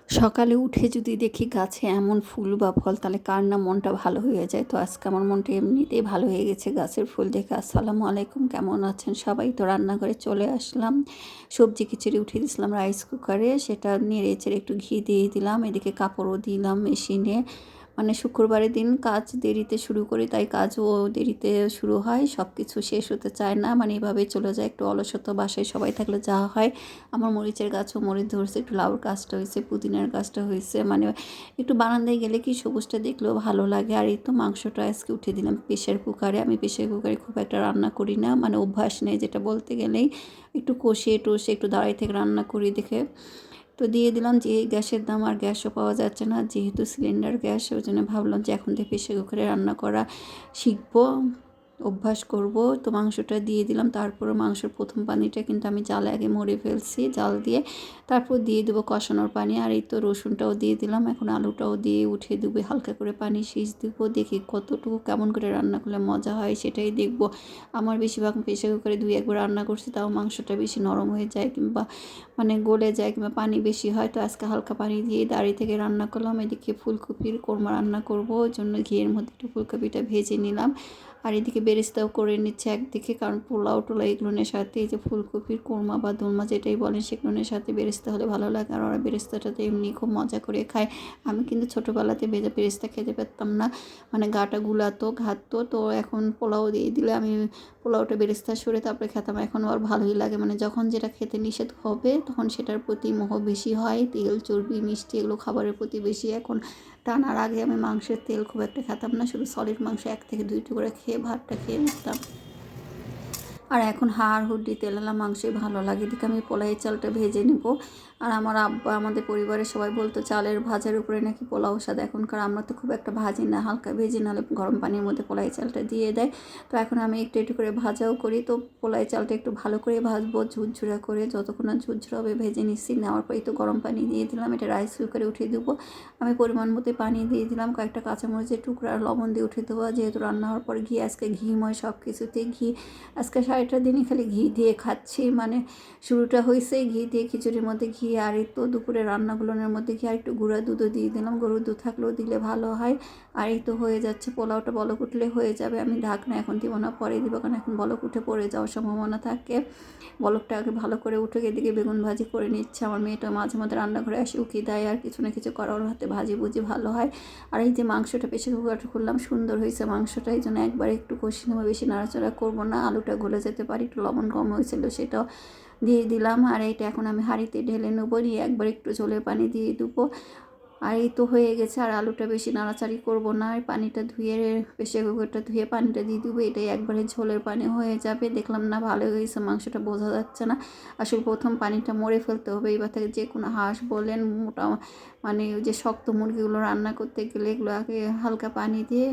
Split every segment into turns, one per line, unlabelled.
সকালে উঠে যদি দেখি গাছে এমন ফুল বা ফল তাহলে কার না মনটা ভালো হয়ে যায়। তো আজকে আমার মনটা এমনিতেই ভালো হয়ে গেছে গাছের ফুল দেখে। আসসালামু আলাইকুম, কেমন আছেন সবাই? তো রান্নাঘরে চলে আসলাম, সবজি খিচুড়ি উঠিয়ে দিয়েছিলাম রাইস কুকারে, সেটা নেড়ে চেড়ে একটু ঘি দিয়ে দিলাম, এদিকে কাপড়ও দিলাম মেশিনে। মানে শুক্রবারের দিন কাজ দেরিতে শুরু করি, তাই কাজও দেরিতে শুরু হয়, সব কিছু শেষ হতে চায় না, মানে এভাবেই চলে যায়। একটু অলসতা, বাসায় সবাই থাকলে যা হয়। আমার মরিচের গাছও মরিচ ধরছে, একটু লাউর গাছটা হয়েছে, পুদিনার গাছটা হয়েছে, মানে একটু বারান্দায় গেলে কি সবুজটা দেখলেও ভালো লাগে। আর এই তো মাংসটা আজকে উঠে দিলাম প্রেশার কুকারে। আমি প্রেশার কুকারে খুব একটা রান্না করি না, মানে অভ্যাস নেই যেটা বলতে গেলেই। একটু কষিয়ে টষে একটু দাঁড়াই থেকে রান্না করি দেখে তো দিয়ে দিলাম। যে গ্যাসের দাম আর গ্যাসও পাওয়া যাচ্ছে না, যেহেতু সিলিন্ডার গ্যাস, ওই জন্য ভাবলাম যে এখন থেকে প্রেসার কুকারে রান্না করা শিখবো, অভ্যাস করব। তো মাংসটা দিয়ে দিলাম, তারপরে মাংসের প্রথম পানিটা কিন্তু আমি জালে আগে মরে ফেলছি জাল দিয়ে, তারপর দিয়ে দেবো কষানোর পানি। আর এই তো রসুনটাও দিয়ে দিলাম, এখন আলুটাও দিয়ে উঠিয়ে দেবো, হালকা করে পানি সেচ দেবো, দেখি কতটুকু কেমন করে রান্না করলে মজা হয় সেটাই দেখব। আমার বেশিরভাগ প্রেসার কুকারে 2-1 বার রান্না করছি, তাও মাংসটা বেশি নরম হয়ে যায় কিংবা মানে গলে যায় কিংবা পানি বেশি হয়। তো আজকে হালকা পানি দিয়ে দাঁড়িয়ে থেকে রান্না করলাম। এদিকে ফুলকপির কোরমা রান্না করব, ওই জন্য ঘিয়ের মধ্যে একটু ফুলকপিটা ভেজে নিলাম। আর এদিকে বেরেস্তাও করে নিচ্ছে একদিকে, কারণ পোলাও টোলা এগুলোর সাথে এই যে ফুলকপির কোরমা বা দোলমা যেটাই বলেন সেগুলোর সাথে বেরেস্তা হলে ভালো লাগে। আর ওরা বেরেস্তাটাতে এমনি খুব মজা করে খায়। আমি কিন্তু ছোটোবেলাতে ভেজা বেরেস্তা খেতে পারতাম না, মানে গাটা গুলাতো ঘাততো। তো এখন পোলাও দিয়ে দিলে আমি পোলাওটা বেরেস্তা সরে তারপরে খেতাম, এখন আর ভালোই লাগে। মানে যখন যেটা খেতে নিষেধ হবে তখন সেটার প্রতি মোহ বেশি হয়, তেল চর্বি মিষ্টি এগুলো খাবারের প্রতি বেশি। এখন টানার আগে আমি মাংসের তেল খুব একটা খেতাম না, শুধু সলিড মাংস 1 থেকে 2 টুকরা খেয়ে ভাতটা খেয়ে নিতাম। আর এখন হাড় হুড্ডি তেলালা মাংসই ভালো লাগে। এদিকে আমি পোলাওয়ের চালটা ভেজে নেব। আর আমার আব্বা আমাদের পরিবারের সবাই বলতো চালের ভাজার উপরে নাকি পোলাও স্বাদ। এখনকার আমরা তো খুব একটা ভাজি না, হালকা ভেজে নাহলে গরম পানির মধ্যে পোলাওয়ের চালটা দিয়ে দেয়। তো এখন আমি একটু একটু করে ভাজাও করি। তো পোলাওয়ের চালটা একটু ভালো করে ভাজবো, ঝুরঝুরা করে, যতক্ষণ না ঝুরঝুরা হবে ভেজে নিচ্ছি। নেওয়ার পরেই তো গরম পানি দিয়ে দিলাম, এটা রাইস কুকারে উঠিয়ে দেবো। আমি পরিমাণ মতো পানি দিয়ে দিলাম, কয়েকটা কাঁচামরিচের টুকরা আর লবণ দিয়ে উঠিয়ে দেবো। যেহেতু রান্না হওয়ার পর ঘি, আজকে ঘিময় সব কিছুতেই ঘি, আজকে সারাটা দিনই খালি ঘি দিয়ে খাচ্ছি। মানে শুরুটা হয়েছে ঘি দিয়ে, খিচুড়ির মধ্যে ঘি, আর এই তো দুপুরে রান্নাগুলোর মধ্যে ঘি। আর একটু গুঁড়া দুধও দিয়ে দিলাম, গরুর দুধ থাকলেও দিলে ভালো হয়। আর এই তো হয়ে যাচ্ছে, পোলাওটা বলক উঠলে হয়ে যাবে। আমি ঢাকনা এখন দিব না, পরে দিব, কারণ এখন বলক উঠে পড়ে যাওয়ার সম্ভাবনা থাকে। বলকটা আগে ভালো করে উঠে এদিকে বেগুন ভাজি করে নিচ্ছে। আমার মেয়েটা মাঝে মাঝে রান্নাঘরে আসে উকি দেয়, আর কিছু না কিছু করার হাতে ভাজি ভুজি ভালো হয়। আর এই যে মাংসটা প্রেসার কুকারটা খুললাম, সুন্দর হয়েছে মাংসটা, এই জন্য একবার একটু কষি নেবো, বেশি নাড়াচাড়া করবো না, আলুটা গলে যেতে পারে। একটু লবণ কম হয়েছিল সেটাও দিয়ে দিলাম। আর এইটা এখন আমি হাঁড়িতে ঢেলে নেবো, নিয়ে একবার একটু ঝোলের পানি দিয়ে দেবো। আর এই তো হয়ে গেছে। আর আলুটা বেশি নাড়াচাড়ি করবো না, আর পানিটা ধুয়ে, প্রেসার কুকারটা ধুয়ে পানিটা দিয়ে দেবো, এটাই একবারে ঝোলের পানি হয়ে যাবে। দেখলাম না ভালো হয়েছে মাংসটা, বোঝা যাচ্ছে না। আসলে প্রথম পানিটা মরে ফেলতে হবে। এবার থেকে যে কোনো হাঁস বলেন, মোটা মানে যে শক্ত মুরগিগুলো রান্না করতে গেলে এগুলো আগে হালকা পানি দিয়ে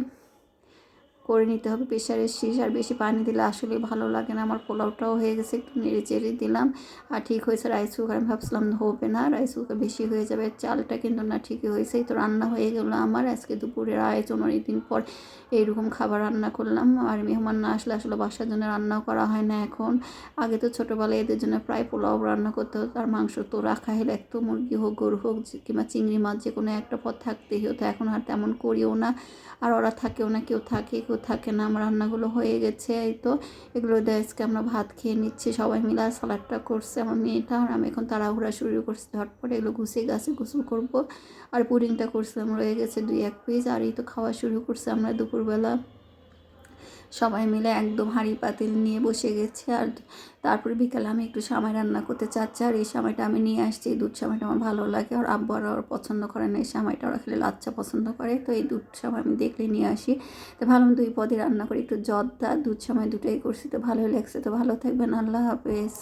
করে নিতে হবে, প্রেশারের শীষ। আর বেশি পানি দিলে আসলে ভালো লাগে না। আমার পোলাওটাও হয়ে গেছে, একটু নেড়ে চেড়ে দিলাম, আর ঠিক হয়েছে। রাইস কুকার আমি ভাবছিলাম হবে না, রাইস কুকার বেশি হয়ে যাবে, চালটা কিন্তু না ঠিকই হয়েছে। তো রান্না হয়ে গেলো আমার। আজকে দুপুরের আয়োজন, অনেকদিন পর এইরকম খাবার রান্না করলাম। আর মেহমান না আসলে আসলে বাসার জন্য রান্নাও করা হয় না এখন। আগে তো ছোটোবেলায় এদের জন্য প্রায় পোলাও রান্না করতে হতো, আর মাংস তো রাখাই লাগতো, মুরগি হোক গরু হোক কিংবা চিংড়ি মাছ, যে কোনো একটা পদ থাকতেই হতো। এখন আর তেমন করিও না, আর ওরা থাকেও না, কেউ থাকে কেউ থাকে না। আমার রান্নাগুলো হয়ে গেছে, এই তো এগুলো দিয়ে আজকে আমরা ভাত খেয়ে নিচ্ছি সবাই মিলে। সালাডটা করছে আমার মেয়েটা, আর আমি এখন তাড়াহুড়া শুরু করছি ঝটপট, এগুলো গুছিয়ে গাছে গোসল করবো। আর পুডিংটা করছিলাম, রয়ে গেছে 2-1 পিস। আর এই তো খাওয়া শুরু করছে আমরা দুপুরবেলা সবাই মিলে, একদম হাঁড়ি পাতিল নিয়ে বসে গেছে। আর তারপরে বিকালে আমি একটু সামাই রান্না করতে চাচ্ছি, আর এই সামাইটা আমি নিয়ে আসছি। এই দুধ সামাইটা আমার ভালো লাগে, আর আব্বু আর ওরা পছন্দ করে না এই সামাইটা, ওরা খেলে লাচ্চা পছন্দ করে। তো এই দুধ সামাই আমি দেখলে নিয়ে আসি। তো ভালো 2 পদে রান্না করি, একটু জর্দা দুধ সামাই দুটোই করছি, তো ভালোই লাগছে। তো ভালো থাকবেন, আল্লাহ হাফেজ।